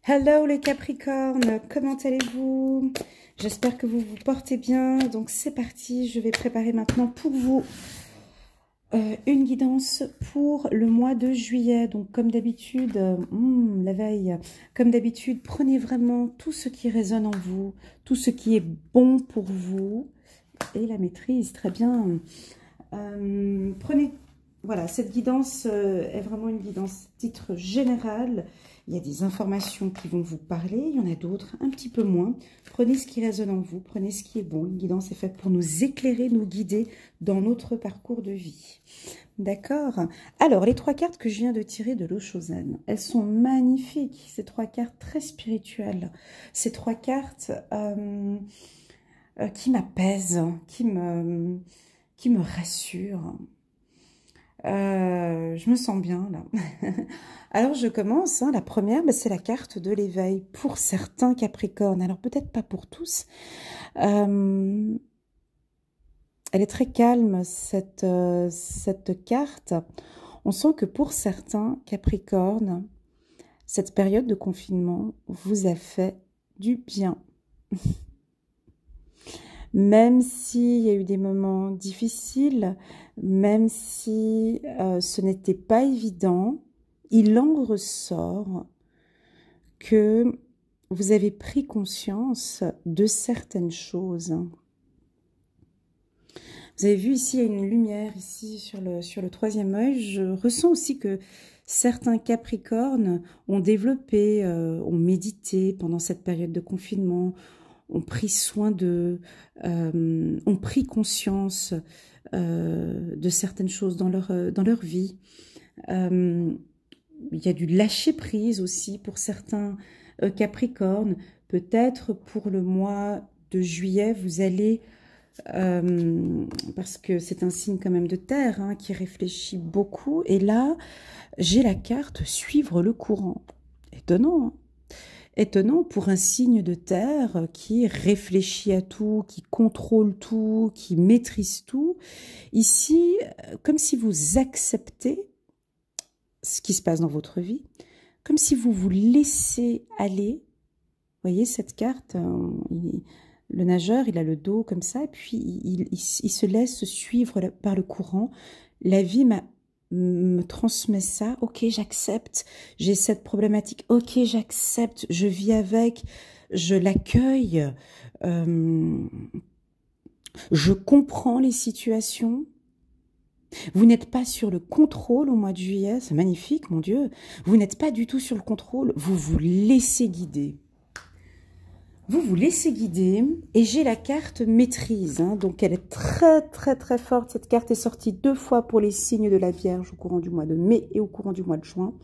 Hello les Capricornes, comment allez-vous? J'espère que vous vous portez bien. Donc c'est parti, je vais préparer maintenant pour vous une guidance pour le mois de juillet. Donc comme d'habitude, la veille, comme d'habitude, prenez vraiment tout ce qui résonne en vous, tout ce qui est bon pour vous et la maîtrise, très bien. Prenez, voilà, cette guidance est vraiment une guidance titre général. Il y a des informations qui vont vous parler, il y en a d'autres un petit peu moins. Prenez ce qui résonne en vous, prenez ce qui est bon. Une guidance est faite pour nous éclairer, nous guider dans notre parcours de vie. D'accord? Alors, les trois cartes que je viens de tirer de l'eau Chosen, elles sont magnifiques. Ces trois cartes très spirituelles. Ces trois cartes qui m'apaisent, qui me rassurent. Je me sens bien là. Alors je commence, la première, c'est la carte de l'éveil pour certains Capricornes, alors peut-être pas pour tous. Elle est très calme cette carte. On sent que pour certains Capricornes, cette période de confinement vous a fait du bien. Même s'il y a eu des moments difficiles, même si ce n'était pas évident, il en ressort que vous avez pris conscience de certaines choses. Vous avez vu ici, il y a une lumière ici sur le troisième œil. Je ressens aussi que certains Capricornes ont développé, ont médité pendant cette période de confinement, ont pris soin d'eux, ont pris conscience de certaines choses dans leur vie. Il y a du lâcher-prise aussi pour certains Capricornes. Peut-être pour le mois de juillet, vous allez, parce que c'est un signe quand même de terre qui réfléchit beaucoup. Et là, j'ai la carte « Suivre le courant ». Étonnant, hein? Étonnant pour un signe de terre qui réfléchit à tout, qui contrôle tout, qui maîtrise tout. Ici, comme si vous acceptez ce qui se passe dans votre vie, comme si vous vous laissez aller. Vous voyez cette carte, le nageur, il a le dos comme ça, et puis il se laisse suivre par le courant. La vie me transmet ça, ok, j'accepte, j'ai cette problématique, ok, j'accepte, je vis avec, je l'accueille, je comprends les situations. Vous n'êtes pas sur le contrôle au mois de juillet, c'est magnifique, mon Dieu, vous n'êtes pas du tout sur le contrôle, vous vous laissez guider. Vous vous laissez guider et j'ai la carte maîtrise, donc elle est très très très forte. Cette carte est sortie 2 fois pour les signes de la Vierge au courant du mois de mai et au courant du mois de juin.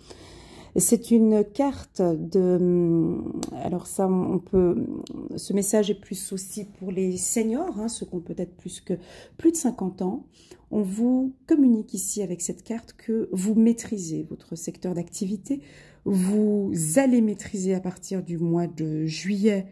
C'est une carte de... Alors ça, on peut... Ce message est plus aussi pour les seniors, ceux qui ont peut-être plus de 50 ans. On vous communique ici avec cette carte que vous maîtrisez votre secteur d'activité. Vous allez maîtriser à partir du mois de juillet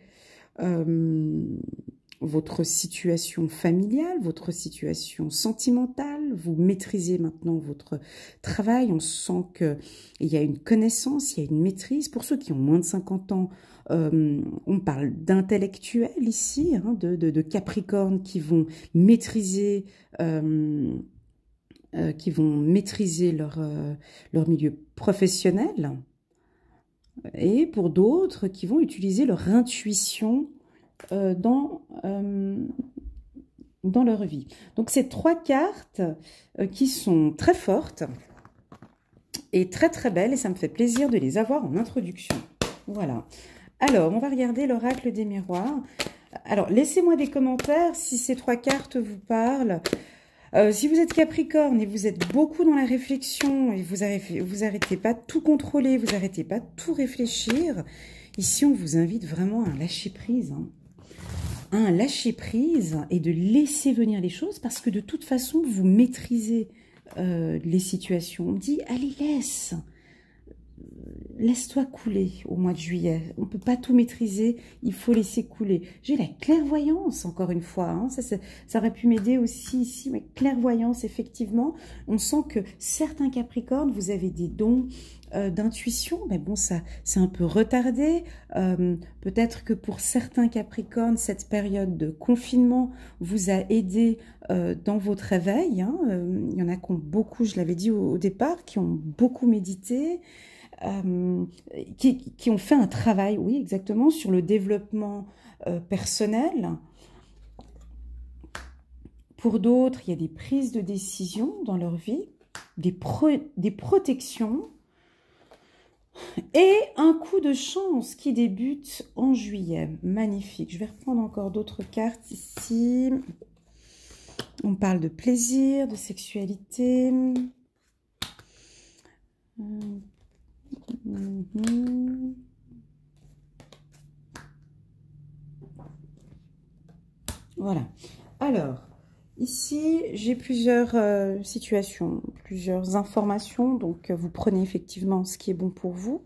votre situation familiale, votre situation sentimentale, vous maîtrisez maintenant votre travail, on sent qu'il y a une connaissance, il y a une maîtrise. Pour ceux qui ont moins de 50 ans, on parle d'intellectuels ici, de Capricornes qui vont maîtriser, leur milieu professionnel. Et pour d'autres qui vont utiliser leur intuition dans leur vie. Donc ces 3 cartes qui sont très fortes et très très belles, et ça me fait plaisir de les avoir en introduction. Voilà. Alors, on va regarder l'oracle des miroirs. Alors, laissez-moi des commentaires si ces 3 cartes vous parlent. Si vous êtes Capricorne et vous êtes beaucoup dans la réflexion et vous arrêtez pas de tout contrôler, vous arrêtez pas de tout réfléchir, ici on vous invite vraiment à un lâcher-prise. Un lâcher-prise et de laisser venir les choses parce que de toute façon vous maîtrisez les situations. On me dit allez laisse. laisse-toi couler au mois de juillet. On ne peut pas tout maîtriser, il faut laisser couler. J'ai la clairvoyance, encore une fois. Hein. Ça aurait pu m'aider aussi ici, mais clairvoyance, effectivement. On sent que certains Capricornes, vous avez des dons d'intuition, mais bon, ça c'est un peu retardé. Peut-être que pour certains Capricornes, cette période de confinement vous a aidé dans votre réveil. Hein. Il y en a qui ont beaucoup, je l'avais dit au départ, qui ont beaucoup médité, qui ont fait un travail, oui, exactement, sur le développement personnel. Pour d'autres, il y a des prises de décision dans leur vie, des protections, et un coup de chance qui débute en juillet. Magnifique. Je vais reprendre encore d'autres cartes ici. On parle de plaisir, de sexualité. Voilà. Alors, ici, j'ai plusieurs situations, plusieurs informations. Donc, vous prenez effectivement ce qui est bon pour vous.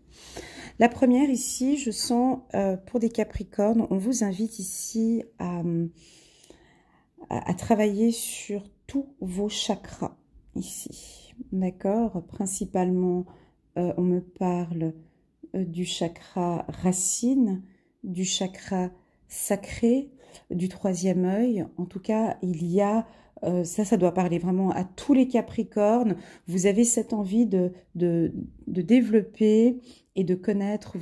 La première, ici, je sens, pour des Capricornes, on vous invite ici à travailler sur tous vos chakras, ici. D'accord? Principalement, on me parle du chakra racine, du chakra sacré, du troisième œil. En tout cas, il y a, ça doit parler vraiment à tous les Capricornes. Vous avez cette envie de développer et de connaître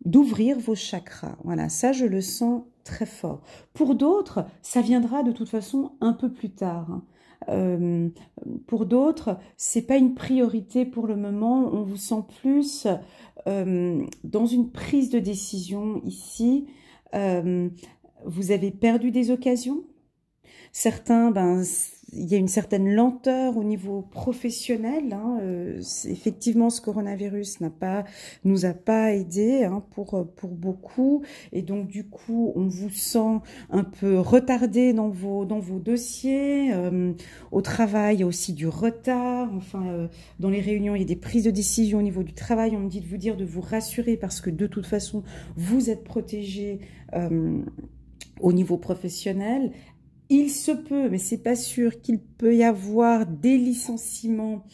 d'ouvrir vos chakras. Voilà, ça je le sens très fort. Pour d'autres, ça viendra de toute façon un peu plus tard. Pour d'autres, c'est pas une priorité pour le moment. On vous sent plus dans une prise de décision ici. Vous avez perdu des occasions. Certains, il y a une certaine lenteur au niveau professionnel. Hein, effectivement, ce coronavirus nous a pas aidé, hein, pour beaucoup. Et donc, du coup, on vous sent un peu retardé dans vos dossiers. Au travail, il y a aussi du retard. Enfin, dans les réunions, il y a des prises de décision au niveau du travail. On me dit de vous dire, de vous rassurer parce que de toute façon, vous êtes protégés au niveau professionnel. Il se peut, mais c'est pas sûr, qu'il peut y avoir des licenciements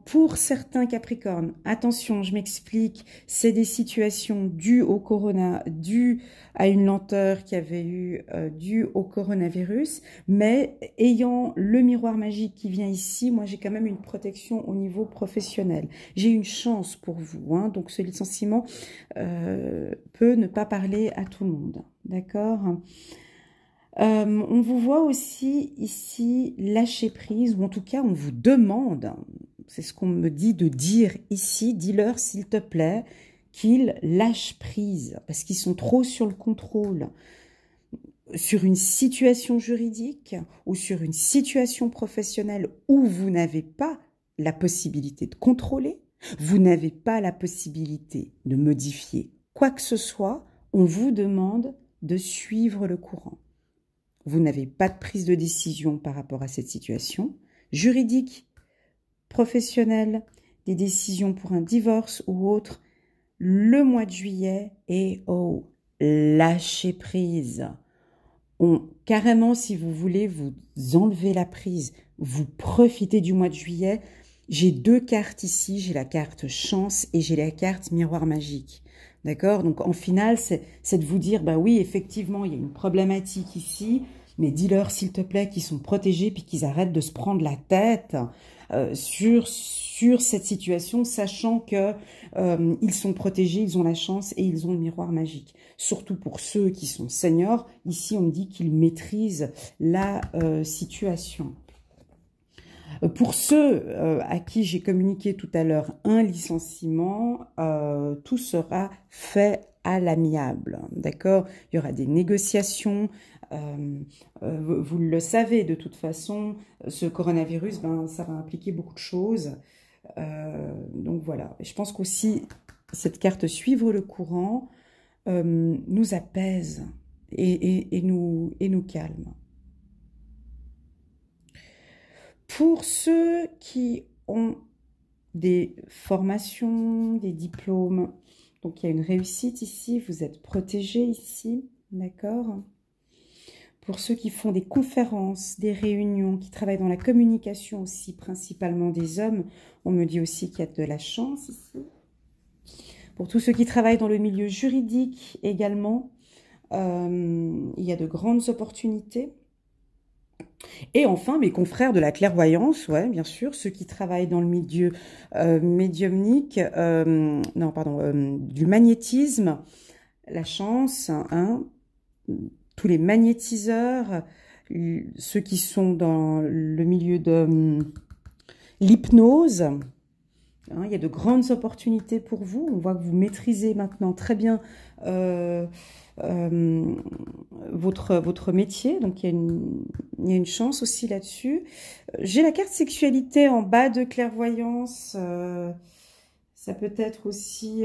pour certains Capricornes. Attention, je m'explique, c'est des situations dues au corona, dues à une lenteur qu'il y avait eu due au coronavirus, mais ayant le miroir magique qui vient ici, moi j'ai quand même une protection au niveau professionnel. J'ai une chance pour vous, hein, donc ce licenciement peut ne pas parler à tout le monde, d'accord ? On vous voit aussi ici lâcher prise, ou en tout cas on vous demande, c'est ce qu'on me dit de dire ici, dis-leur s'il te plaît qu'ils lâchent prise, parce qu'ils sont trop sur le contrôle, sur une situation juridique ou sur une situation professionnelle où vous n'avez pas la possibilité de contrôler, vous n'avez pas la possibilité de modifier quoi que ce soit, on vous demande de suivre le courant. Vous n'avez pas de prise de décision par rapport à cette situation. Juridique, professionnelle, des décisions pour un divorce ou autre. Le mois de juillet est au lâcher prise. Carrément, si vous voulez vous enlever la prise, vous profitez du mois de juillet. J'ai deux cartes ici, j'ai la carte chance et j'ai la carte miroir magique. D'accord? Donc, en final, c'est de vous dire, bah oui, effectivement, il y a une problématique ici, mais dis-leur, s'il te plaît, qu'ils sont protégés puis qu'ils arrêtent de se prendre la tête sur cette situation, sachant que ils sont protégés, ils ont la chance et ils ont le miroir magique. Surtout pour ceux qui sont seniors, ici, on me dit qu'ils maîtrisent la situation. Pour ceux à qui j'ai communiqué tout à l'heure un licenciement, tout sera fait à l'amiable, d'accord? Il y aura des négociations, vous le savez de toute façon, ce coronavirus, ça va impliquer beaucoup de choses, donc voilà. Et je pense qu'aussi, cette carte suivre le courant nous apaise et nous calme. Pour ceux qui ont des formations, des diplômes. Donc, il y a une réussite ici, vous êtes protégé ici, d'accord? Pour ceux qui font des conférences, des réunions, qui travaillent dans la communication aussi, principalement des hommes, on me dit aussi qu'il y a de la chance ici. Pour tous ceux qui travaillent dans le milieu juridique également, il y a de grandes opportunités. Et enfin, mes confrères de la clairvoyance, ouais, bien sûr, ceux qui travaillent dans le milieu médiumnique, non, pardon, du magnétisme, la chance, hein, tous les magnétiseurs, ceux qui sont dans le milieu de l'hypnose, hein, il y a de grandes opportunités pour vous. On voit que vous maîtrisez maintenant très bien votre métier, donc il y a une chance aussi là-dessus. J'ai la carte sexualité en bas de clairvoyance, ça peut être aussi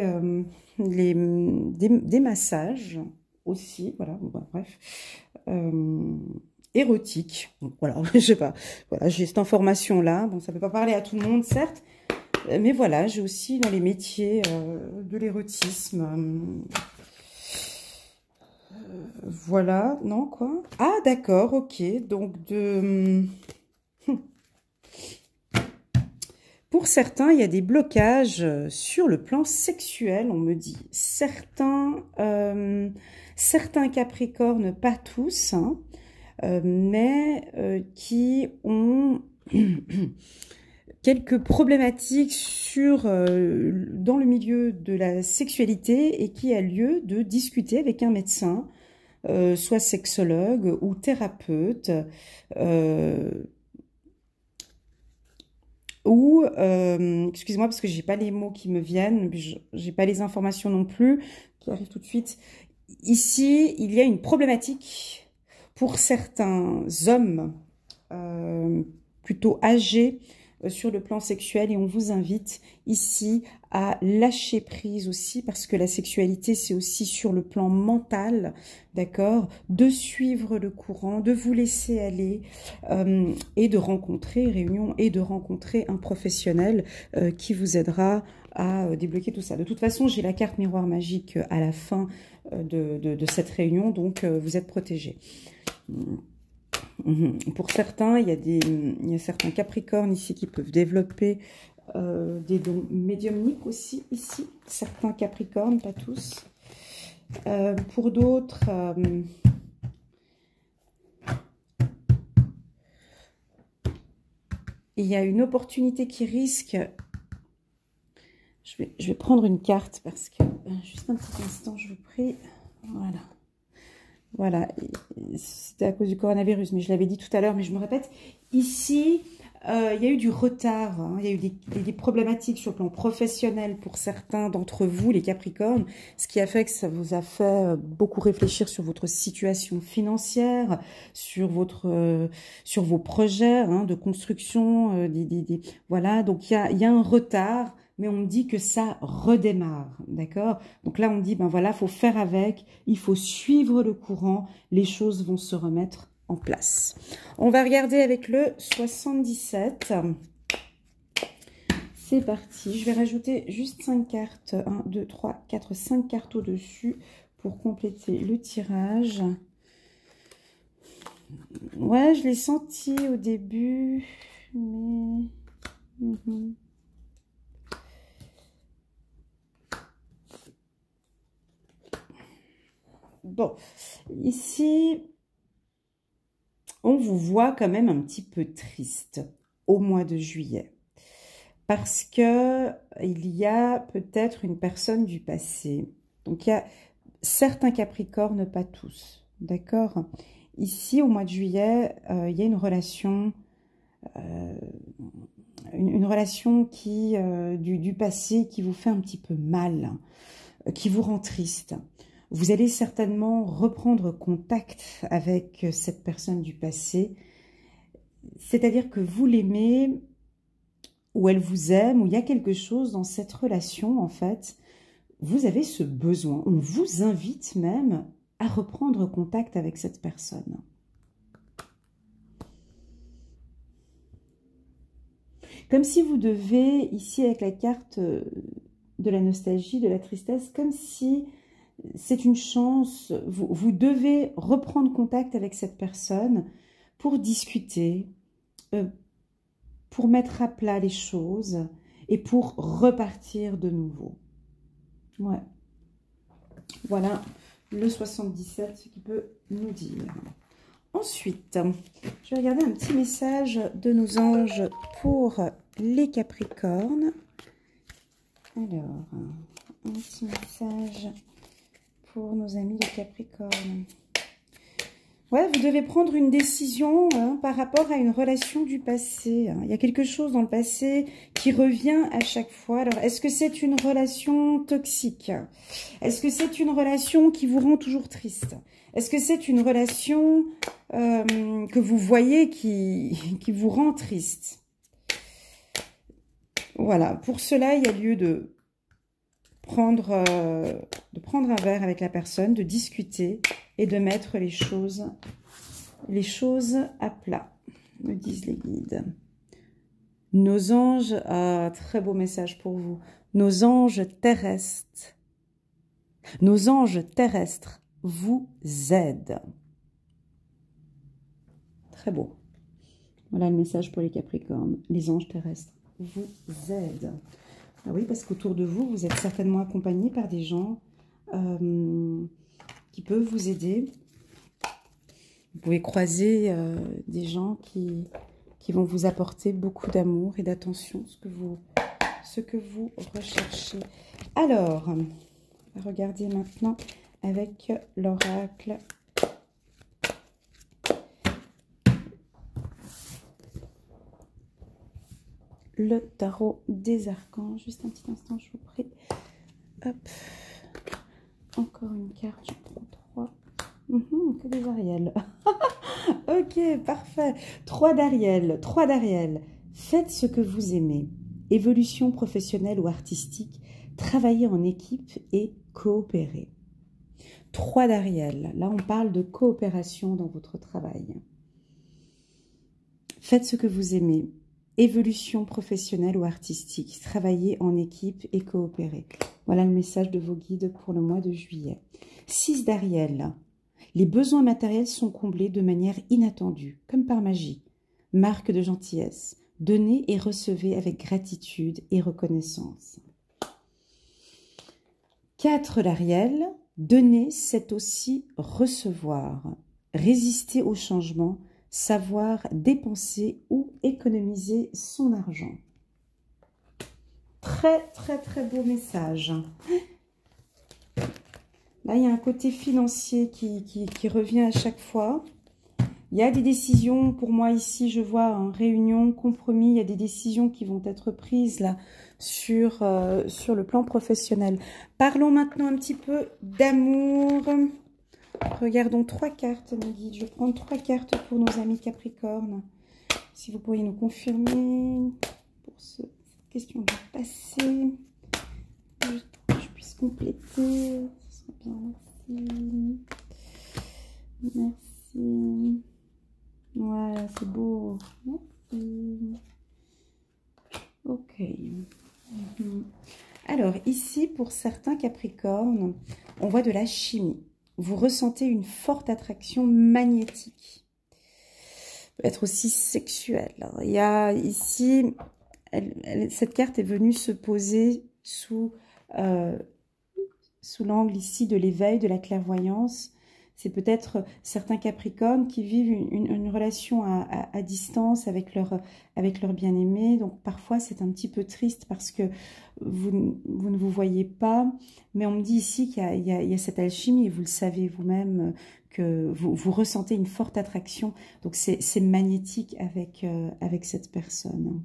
des massages aussi, voilà, bon, bah, bref, érotique, donc, voilà, je sais pas, voilà, j'ai cette information là, bon, ça peut pas parler à tout le monde certes, mais voilà, j'ai aussi dans les métiers de l'érotisme, voilà, non, quoi? Ah, d'accord, ok. Donc, pour certains, il y a des blocages sur le plan sexuel, on me dit. Certains Capricornes, pas tous, hein, mais qui ont quelques problématiques dans le milieu de la sexualité et qui a lieu de discuter avec un médecin, soit sexologue ou thérapeute, ou, excusez-moi parce que j'ai pas les mots qui me viennent, j'ai pas les informations non plus, qui arrivent tout de suite. Ici, il y a une problématique pour certains hommes plutôt âgés sur le plan sexuel et on vous invite ici à lâcher prise aussi parce que la sexualité c'est aussi sur le plan mental, d'accord, de suivre le courant, de vous laisser aller et de rencontrer un professionnel qui vous aidera à débloquer tout ça. De toute façon, j'ai la carte miroir magique à la fin de cette réunion, donc vous êtes protégés. Pour certains, il y a certains Capricornes ici qui peuvent développer des dons médiumniques aussi ici. Certains Capricornes, pas tous. Pour d'autres, il y a une opportunité qui risque. Je vais prendre une carte parce que juste un petit instant, je vous prie. Voilà. Voilà, c'était à cause du coronavirus, mais je l'avais dit tout à l'heure, mais je me répète. Ici, il y a eu du retard, hein, il y a eu des problématiques sur le plan professionnel pour certains d'entre vous, les Capricornes, ce qui a fait que ça vous a fait beaucoup réfléchir sur votre situation financière, sur vos projets hein, de construction, voilà, donc il y a un retard. Mais on me dit que ça redémarre, d'accord? Donc là, on me dit, ben voilà, il faut faire avec, il faut suivre le courant, les choses vont se remettre en place. On va regarder avec le 77. C'est parti, je vais rajouter juste 5 cartes, 1, 2, 3, 4, 5 cartes au-dessus pour compléter le tirage. Ouais, je l'ai senti au début, mais... Bon, ici, on vous voit quand même un petit peu triste au mois de juillet. Parce que il y a peut-être une personne du passé. Donc, il y a certains Capricornes, pas tous. D'accord? Ici, au mois de juillet, il y a une relation qui, du passé qui vous fait un petit peu mal, qui vous rend triste. Vous allez certainement reprendre contact avec cette personne du passé, c'est-à-dire que vous l'aimez, ou elle vous aime, ou il y a quelque chose dans cette relation, en fait, vous avez ce besoin. On vous invite même à reprendre contact avec cette personne. Comme si vous devez, ici avec la carte de la nostalgie, de la tristesse, comme si c'est une chance, vous devez reprendre contact avec cette personne pour discuter, pour mettre à plat les choses et pour repartir de nouveau. Ouais. Voilà le 77, ce qui peut nous dire. Ensuite, je vais regarder un petit message de nos anges pour les Capricornes. Alors, un petit message pour nos amis les Capricornes. Ouais, vous devez prendre une décision par rapport à une relation du passé. Il y a quelque chose dans le passé qui revient à chaque fois. Alors, est-ce que c'est une relation toxique? Est-ce que c'est une relation qui vous rend toujours triste? Est-ce que c'est une relation que vous voyez qui vous rend triste? Voilà, pour cela, il y a lieu de prendre un verre avec la personne, de discuter et de mettre les choses à plat, me disent les guides. Nos anges, très beau message pour vous, nos anges terrestres vous aident. Très beau. Voilà le message pour les Capricornes, les anges terrestres vous aident. Ah oui, parce qu'autour de vous, vous êtes certainement accompagné par des gens qui peuvent vous aider. Vous pouvez croiser des gens qui vont vous apporter beaucoup d'amour et d'attention, ce que vous recherchez. Alors, on va regarder maintenant avec l'oracle. Le tarot des archanges. Juste un petit instant, je vous prie. Hop. Encore une carte, je prends 3. Que des Ariel. Ok, parfait. 3 d'Ariel. 3 d'Ariel. Faites ce que vous aimez. Évolution professionnelle ou artistique. Travaillez en équipe et coopérez. 3 d'Ariel. Là, on parle de coopération dans votre travail. Faites ce que vous aimez. Évolution professionnelle ou artistique. Travailler en équipe et coopérer. Voilà le message de vos guides pour le mois de juillet. 6 d'Ariel. Les besoins matériels sont comblés de manière inattendue, comme par magie. Marque de gentillesse. Donnez et recevez avec gratitude et reconnaissance. 4 d'Ariel. Donner, c'est aussi recevoir. Résister au changement. Savoir dépenser ou économiser son argent. Très, très, très beau message. Là, il y a un côté financier qui revient à chaque fois. Il y a des décisions, pour moi ici, je vois réunion, compromis. Il y a des décisions qui vont être prises là sur le plan professionnel. Parlons maintenant un petit peu d'amour. Regardons 3 cartes, mes guides. Je vais prendre 3 cartes pour nos amis Capricornes. Si vous pourriez nous confirmer pour cette question du passé. Que je puisse compléter. Ce serait bien, merci. Merci. Voilà, c'est beau. Merci. Ok. Alors, ici, pour certains Capricornes, on voit de la chimie. Vous ressentez une forte attraction magnétique. Peut-être aussi sexuelle. Alors, il y a ici, cette carte est venue se poser sous l'angle ici de l'éveil, de la clairvoyance. C'est peut-être certains Capricornes qui vivent une relation à distance avec leur bien-aimé. Donc parfois c'est un petit peu triste parce que vous ne vous voyez pas. Mais on me dit ici qu'il y a cette alchimie et vous le savez vous-même que vous ressentez une forte attraction. Donc c'est magnétique avec cette personne.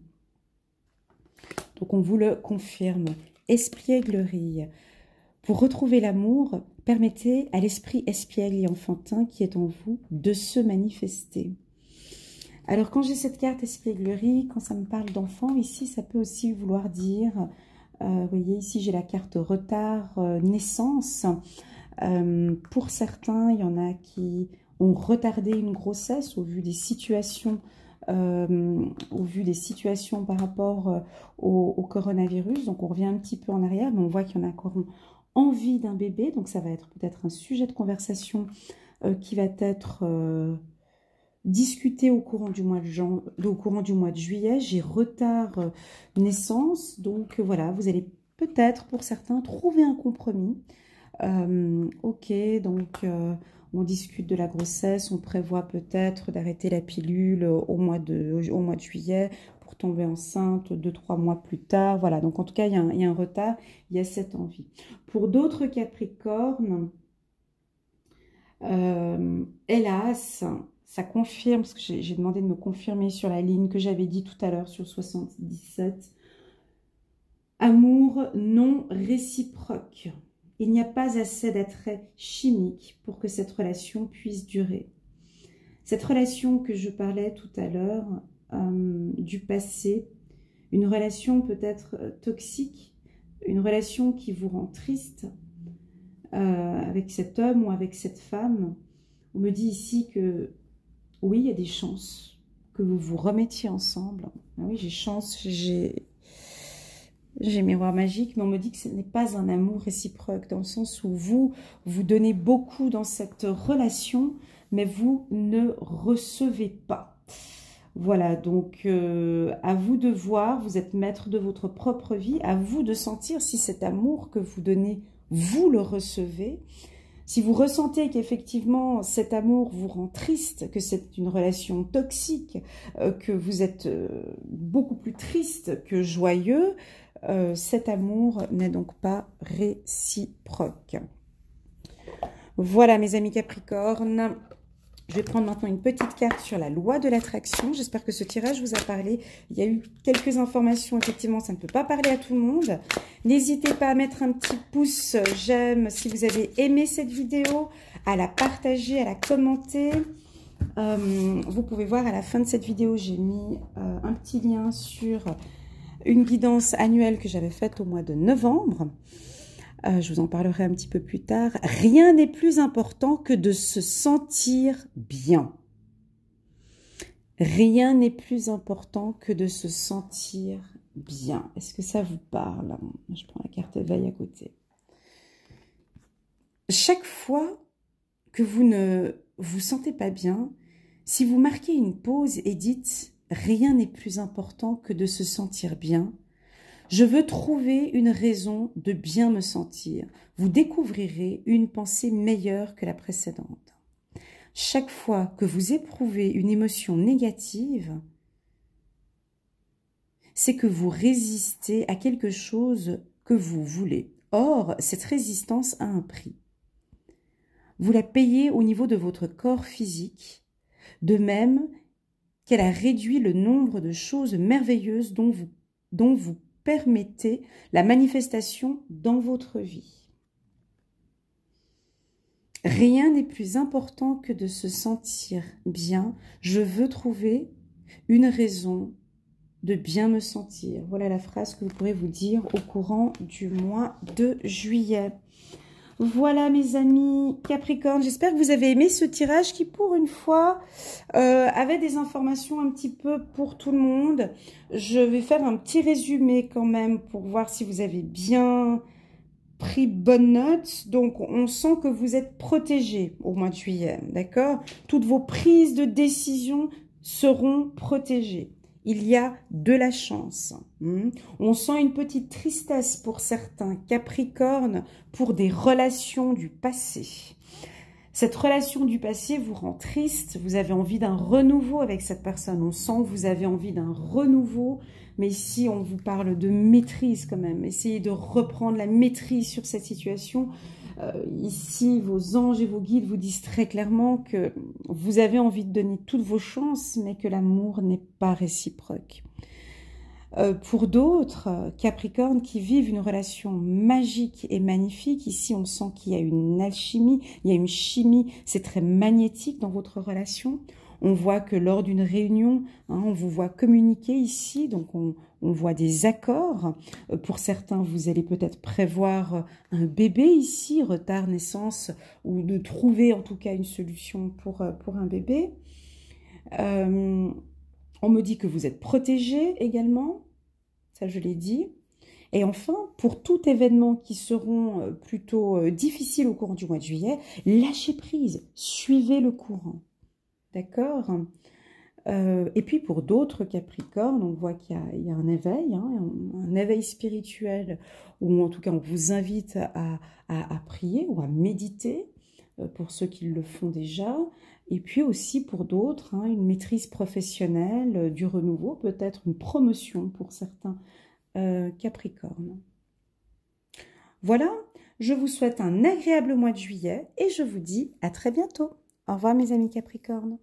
Donc on vous le confirme. Espièglerie. Pour retrouver l'amour, permettez à l'esprit espiègle et enfantin qui est en vous de se manifester. Alors, quand j'ai cette carte espièglerie, quand ça me parle d'enfant, ici, ça peut aussi vouloir dire, vous voyez, ici, j'ai la carte retard, naissance. Pour certains, il y en a qui ont retardé une grossesse au vu des situations au vu des situations par rapport au coronavirus. Donc on revient un petit peu en arrière, mais on voit qu'il y en a encore envie d'un bébé. Donc ça va être peut-être un sujet de conversation qui va être discuté au courant du mois de juillet. J'ai retard naissance, donc voilà, vous allez peut-être pour certains trouver un compromis. Ok, donc on discute de la grossesse, on prévoit peut-être d'arrêter la pilule au mois de juillet pour tomber enceinte 2-3 mois plus tard. Voilà, donc en tout cas, il y a un retard, il y a cette envie. Pour d'autres Capricornes, hélas, ça confirme, parce que j'ai demandé de me confirmer sur la ligne que j'avais dit tout à l'heure sur 77. Amour non réciproque. Il n'y a pas assez d'attrait chimique pour que cette relation puisse durer. Cette relation que je parlais tout à l'heure, du passé, une relation peut-être toxique, une relation qui vous rend triste avec cet homme ou avec cette femme. On me dit ici que oui, il y a des chances que vous vous remettiez ensemble. Ah oui, j'ai chance, j'ai miroir magique, mais on me dit que ce n'est pas un amour réciproque, dans le sens où vous donnez beaucoup dans cette relation, mais vous ne recevez pas. Voilà, donc à vous de voir, vous êtes maître de votre propre vie, à vous de sentir si cet amour que vous donnez, vous le recevez. Si vous ressentez qu'effectivement cet amour vous rend triste, que c'est une relation toxique, que vous êtes beaucoup plus triste que joyeux, cet amour n'est donc pas réciproque. Voilà mes amis Capricorne. Je vais prendre maintenant une petite carte sur la loi de l'attraction. J'espère que ce tirage vous a parlé. Il y a eu quelques informations, effectivement, ça ne peut pas parler à tout le monde. N'hésitez pas à mettre un petit pouce j'aime si vous avez aimé cette vidéo, à la partager, à la commenter. Vous pouvez voir à la fin de cette vidéo, j'ai mis un petit lien sur une guidance annuelle que j'avais faite au mois de novembre. Je vous en parlerai un petit peu plus tard. Rien n'est plus important que de se sentir bien. Rien n'est plus important que de se sentir bien. Est-ce que ça vous parle? Je prends la carte éveil à côté. Chaque fois que vous ne vous sentez pas bien, si vous marquez une pause et dites « Rien n'est plus important que de se sentir bien », je veux trouver une raison de bien me sentir. Vous découvrirez une pensée meilleure que la précédente. Chaque fois que vous éprouvez une émotion négative, c'est que vous résistez à quelque chose que vous voulez. Or, cette résistance a un prix. Vous la payez au niveau de votre corps physique, de même qu'elle a réduit le nombre de choses merveilleuses dont vous permettez la manifestation dans votre vie. Rien n'est plus important que de se sentir bien. Je veux trouver une raison de bien me sentir. Voilà la phrase que vous pourrez vous dire au courant du mois de juillet. Voilà mes amis Capricorne, j'espère que vous avez aimé ce tirage qui pour une fois avait des informations un petit peu pour tout le monde. Je vais faire un petit résumé quand même pour voir si vous avez bien pris bonne note. Donc on sent que vous êtes protégé au mois de juillet, d'accord? Toutes vos prises de décision seront protégées. Il y a de la chance. On sent une petite tristesse pour certains Capricornes pour des relations du passé. Cette relation du passé vous rend triste, vous avez envie d'un renouveau avec cette personne. On sent que vous avez envie d'un renouveau, mais ici on vous parle de maîtrise quand même. Essayez de reprendre la maîtrise sur cette situation. Ici, vos anges et vos guides vous disent très clairement que vous avez envie de donner toutes vos chances, mais que l'amour n'est pas réciproque. Pour d'autres, Capricornes qui vivent une relation magique et magnifique, ici on sent qu'il y a une alchimie, il y a une chimie, c'est très magnétique dans votre relation. On voit que lors d'une réunion, on vous voit communiquer ici, donc on voit des accords. Pour certains, vous allez peut-être prévoir un bébé ici, retard naissance, ou de trouver en tout cas une solution pour un bébé. On me dit que vous êtes protégé également, ça je l'ai dit. Et enfin, pour tout événement qui seront plutôt difficiles au cours du mois de juillet, lâchez prise, suivez le courant. D'accord? Et puis pour d'autres Capricornes, on voit qu'il y a un éveil, hein, un éveil spirituel, ou en tout cas on vous invite à prier ou à méditer, pour ceux qui le font déjà. Et puis aussi pour d'autres, hein, une maîtrise professionnelle, du renouveau, peut-être une promotion pour certains Capricornes. Voilà, je vous souhaite un agréable mois de juillet et je vous dis à très bientôt. Au revoir mes amis Capricornes.